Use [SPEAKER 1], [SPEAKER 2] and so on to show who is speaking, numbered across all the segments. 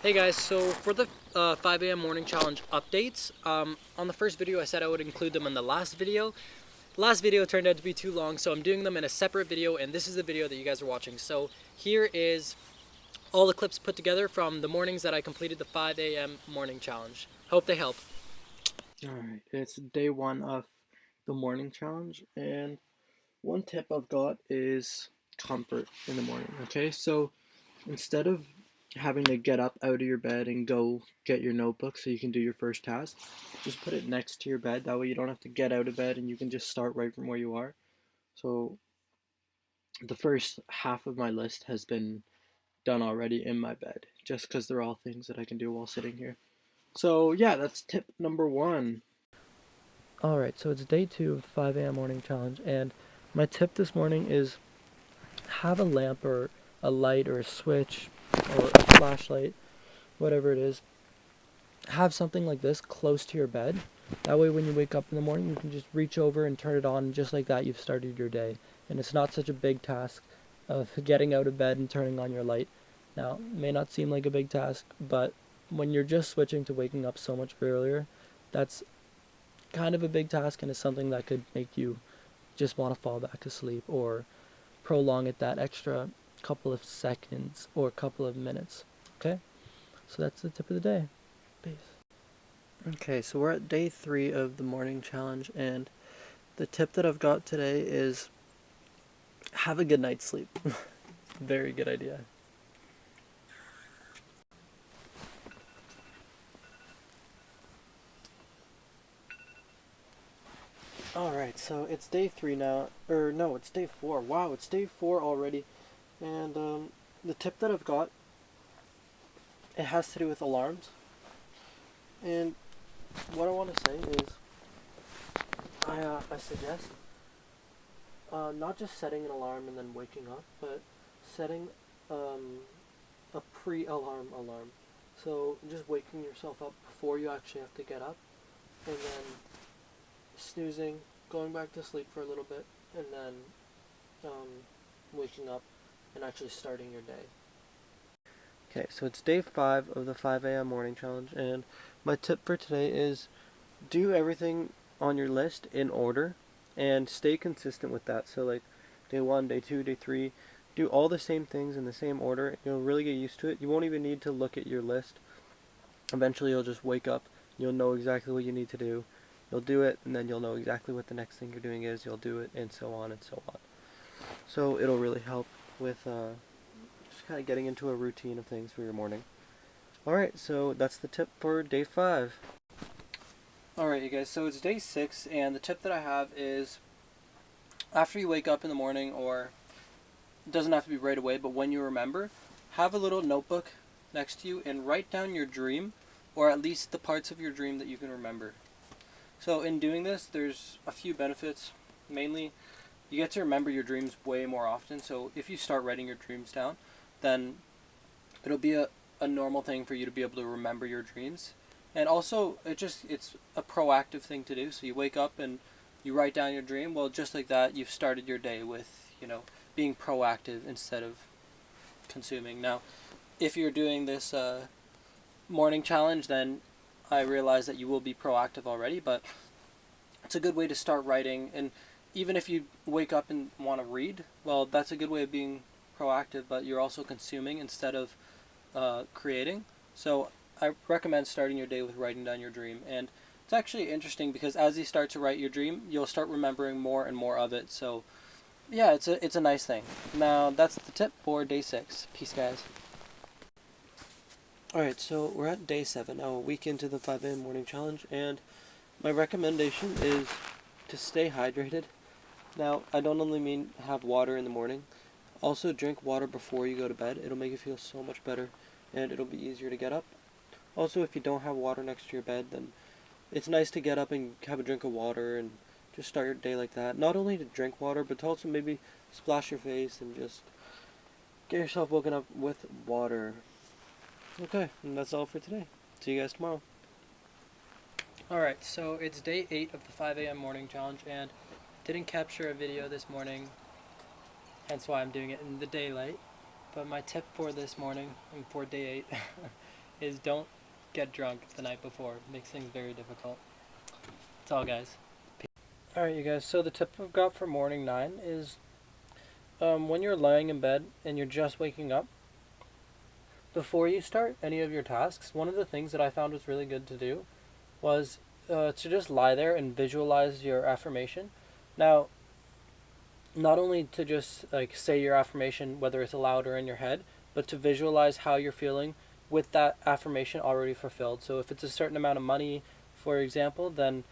[SPEAKER 1] Hey guys, so for the 5 a.m. morning challenge updates, on the first video I said I would include them in the last video. The last video turned out to be too long, so I'm doing them in a separate video, and this is the video that you guys are watching. So here is all the clips put together from the mornings that I completed the 5 a.m. morning challenge. Hope they help. Alright, it's day one of the morning challenge, and one tip I've got is comfort in the morning, okay? So instead of having to get up out of your bed and go get your notebook so you can do your first task, just put it next to your bed. That way you don't have to get out of bed and you can just start right from where you are. So the first half of my list has been done already in my bed, just because they're all things that I can do while sitting here. So yeah, that's tip number one. Alright, so it's day two of the 5 a.m. morning challenge, and my tip this morning is have a lamp or a light or a switch or a flashlight, whatever it is. Have something like this close to your bed. That way when you wake up in the morning, you can just reach over and turn it on, and just like that you've started your day. And it's not such a big task of getting out of bed and turning on your light. Now, it may not seem like a big task, but when you're just switching to waking up so much earlier, that's kind of a big task, and it's something that could make you just want to fall back asleep or prolong it that extra couple of seconds or couple of minutes. Okay? So that's the tip of the day. Peace. Okay, so we're at day three of the morning challenge, and the tip that I've got today is have a good night's sleep. Very good idea. Alright, so it's day three now. Or no, it's day four. Wow, it's day four already. And the tip that I've got, it has to do with alarms. And what I want to say is, I suggest not just setting an alarm and then waking up, but setting a pre-alarm alarm. So just waking yourself up before you actually have to get up, and then snoozing, going back to sleep for a little bit, and then waking up and actually starting your day. Okay, so it's day five of the 5 a.m. morning challenge, and my tip for today is do everything on your list in order and stay consistent with that. So, like day one, day two, day three, do all the same things in the same order. You'll really get used to it. You won't even need to look at your list. Eventually, you'll just wake up, you'll know exactly what you need to do. You'll do it, and then you'll know exactly what the next thing you're doing is. You'll do it, and so on and so on. So, it'll really help with just kind of getting into a routine of things for your morning. Alright, so that's the tip for day five. Alright, you guys, so it's day six, and the tip that I have is after you wake up in the morning, or it doesn't have to be right away, but when you remember, have a little notebook next to you and write down your dream, or at least the parts of your dream that you can remember. So, in doing this, there's a few benefits. Mainly, you get to remember your dreams way more often. So, if you start writing your dreams down, then it'll be a normal thing for you to be able to remember your dreams. And also, it's a proactive thing to do. So you wake up and you write down your dream. Well, just like that, you've started your day with, being proactive instead of consuming. Now, if you're doing this morning challenge, then I realize that you will be proactive already, but it's a good way to start writing. And even if you wake up and want to read, well, that's a good way of being proactive, but you're also consuming instead of creating. So I recommend starting your day with writing down your dream. And it's actually interesting because as you start to write your dream, you'll start remembering more and more of it. So yeah, it's a nice thing. Now that's the tip for day six. Peace, guys. Alright, so we're at day seven now, a week into the 5 a.m. morning challenge, and my recommendation is to stay hydrated. Now, I don't only mean have water in the morning. Also, drink water before you go to bed. It'll make you feel so much better, and it'll be easier to get up. Also, if you don't have water next to your bed, then it's nice to get up and have a drink of water and just start your day like that. Not only to drink water, but to also maybe splash your face and just get yourself woken up with water. Okay, and that's all for today. See you guys tomorrow. Alright, so it's day 8 of the 5 a.m. morning challenge, and didn't capture a video this morning, hence why I'm doing it in the daylight. But my tip for this morning, and for day 8, is don't get drunk the night before. It makes things very difficult. That's all, guys. Alright, you guys, so the tip I've got for morning 9 is when you're lying in bed and you're just waking up, before you start any of your tasks, one of the things that I found was really good to do was to just lie there and visualize your affirmation. Now, not only to just like say your affirmation, whether it's aloud or in your head, but to visualize how you're feeling with that affirmation already fulfilled. So if it's a certain amount of money, for example, then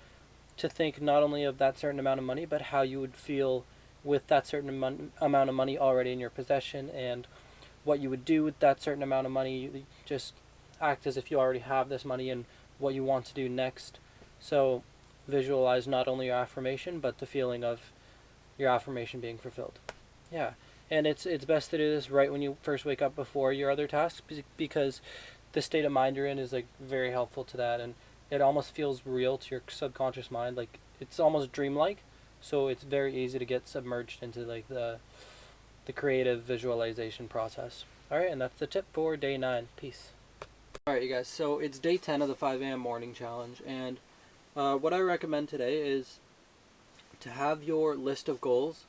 [SPEAKER 1] to think not only of that certain amount of money, but how you would feel with that certain amount of money already in your possession, and what you would do with that certain amount of money. You just act as if you already have this money and what you want to do next. So visualize not only your affirmation, but the feeling of your affirmation being fulfilled. Yeah. And it's best to do this right when you first wake up before your other tasks, because the state of mind you're in is like very helpful to that, and it almost feels real to your subconscious mind. Like it's almost dreamlike, so it's very easy to get submerged into like the creative visualization process. Alright, and that's the tip for day 9. Peace. Alright, you guys, so it's day 10 of the 5 a.m. morning challenge, and what I recommend today is to have your list of goals,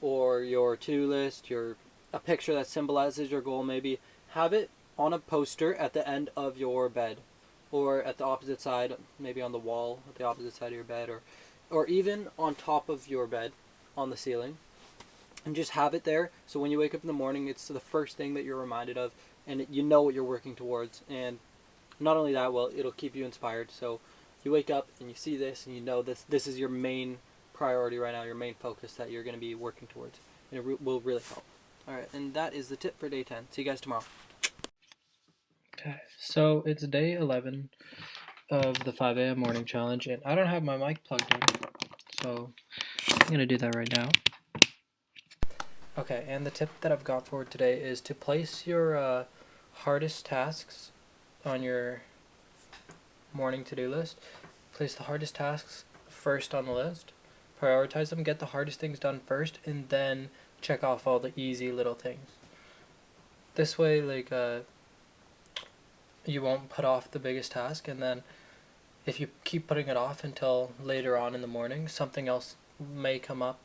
[SPEAKER 1] or your to-do list, a picture that symbolizes your goal maybe, have it on a poster at the end of your bed, or at the opposite side, maybe on the wall at the opposite side of your bed, or even on top of your bed on the ceiling. And just have it there, so when you wake up in the morning, it's the first thing that you're reminded of, and you know what you're working towards. And not only that, well, it'll keep you inspired. So you wake up and you see this, and you know this is your main priority right now, your main focus that you're going to be working towards, and it will really help. Alright, and that is the tip for day 10. See you guys tomorrow. Okay, so it's day 11 of the 5 a.m. morning challenge, and I don't have my mic plugged in, so I'm going to do that right now. Okay, and the tip that I've got for today is to place your hardest tasks on your morning to-do list. Place the hardest tasks first on the list. Prioritize them, get the hardest things done first, and then check off all the easy little things. This way, like, you won't put off the biggest task, and then if you keep putting it off until later on in the morning, something else may come up,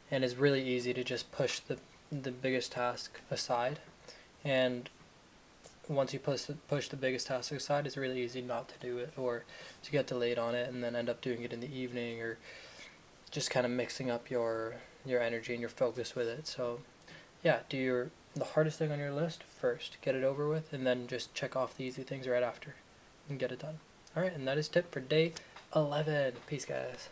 [SPEAKER 1] and it's really easy to just push the biggest task aside. And once you push the biggest task aside, it's really easy not to do it, or to get delayed on it and then end up doing it in the evening, or just kind of mixing up your energy and your focus with it. So yeah, do the hardest thing on your list first, get it over with, and then just check off the easy things right after and get it done. Alright, and that is tip for day 11. Peace, guys.